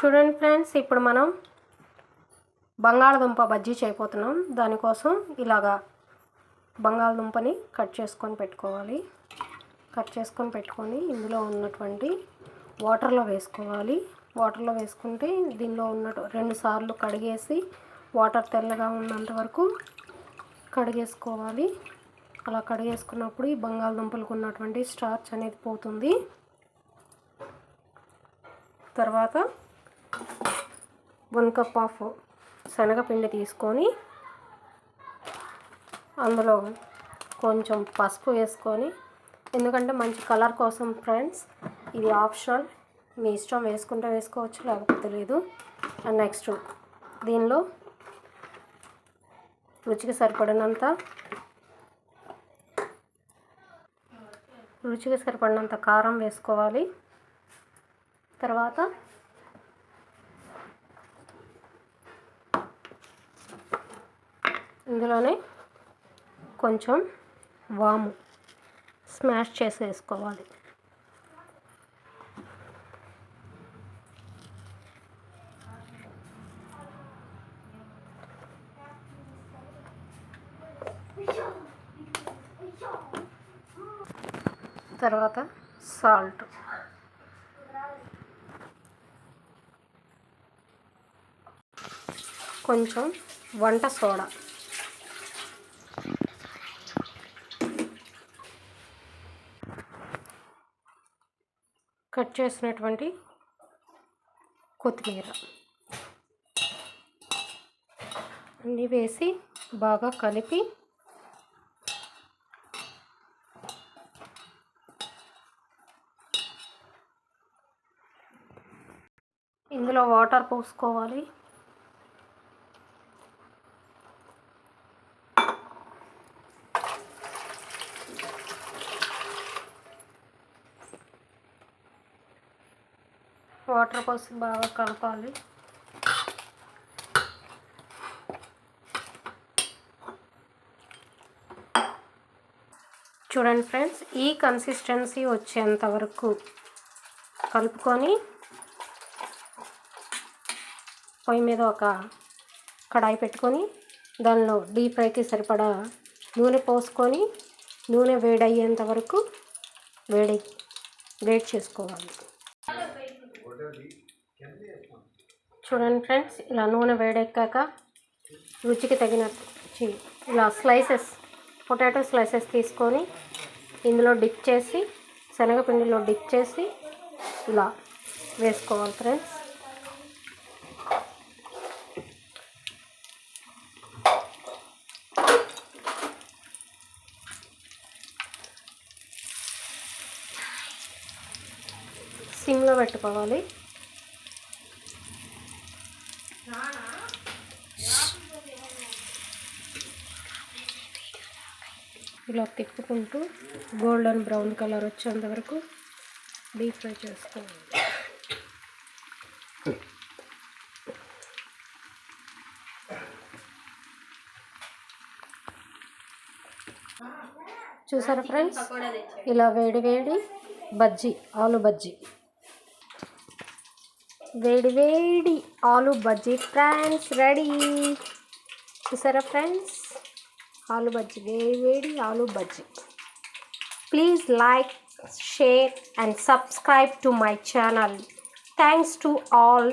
చూడండి ఫ్రెండ్స్, ఇప్పుడు మనం బంగాళదుంప బజ్జీ చేయబోతున్నాం. దానికోసం ఇలాగా బంగాళదుంపని కట్ చేసుకొని పెట్టుకొని ఇందులో ఉన్నటువంటి వాటర్లో వేసుకోవాలి. వాటర్లో వేసుకుంటే దీనిలో ఉన్న 2 సార్లు కడిగేసి వాటర్ తెల్లగా ఉన్నంత వరకు కడిగేసుకోవాలి. అలా కడిగేసుకున్నప్పుడు ఈ బంగాళదుంపలకు ఉన్నటువంటి స్టార్చ్ అనేది పోతుంది. తర్వాత 1 కప్ ఆఫ్ శనగపిండి తీసుకొని అందులో కొంచెం పసుపు వేసుకొని, ఎందుకంటే మంచి కలర్ కోసం ఫ్రెండ్స్, ఇది ఆప్షనల్, మీ ఇష్టం, వేసుకుంటే వేసుకోవచ్చు లేకపోతే లేదు. అండ్ నెక్స్ట్ దీనిలో రుచికి సరిపడినంత కారం వేసుకోవాలి. తర్వాత ఇందులోనే కొంచెం వాము స్మాష్ చేసి వేసుకోవాలి. తర్వాత సాల్ట్, కొంచెం వంట సోడా, కట్ చేసినటువంటి కొత్తిమీర అన్నీ వేసి బాగా కలిపి ఇందులో వాటర్ పోసుకోవాలి. వాటర్ పోసి బాగా కలపాలి. చూడండి ఫ్రెండ్స్, ఈ కన్సిస్టెన్సీ వచ్చేంత వరకు కలుపుకొని పొయ్యి మీద ఒక కడాయి పెట్టుకొని దానిలో డీప్ ఫ్రైకి సరిపడా నూనె పోసుకొని నూనె వేడయ్యేంత వరకు వేడి చేసుకోవాలి. చూడండి ఫ్రెండ్స్, ఇలా నూనె వేడెక్కాక రుచికి తగినట్టు ఇలా పొటాటో స్లైసెస్ తీసుకొని ఇందులో డిప్ చేసి, శనగపిండిలో డిప్ చేసి ఇలా వేసుకోవాలి ఫ్రెండ్స్. సిమ్లో పెట్టుకోవాలి. ఇలా తిప్పుకుంటూ గోల్డెన్ బ్రౌన్ కలర్ వచ్చేంత వరకు డీప్ ఫ్రై చేసుకోవాలి. చూసారా ఫ్రెండ్స్, ఇలా వేడి బజ్జీ, ఆలు బజ్జీ, వేడి ఆలు బజ్జీ ఫ్రెండ్స్ రెడీ. చూసారా ఫ్రెండ్స్, ఆలు బజ్జీ, వేడి ఆలు bajji. Please like, share and subscribe to my channel. Thanks to all.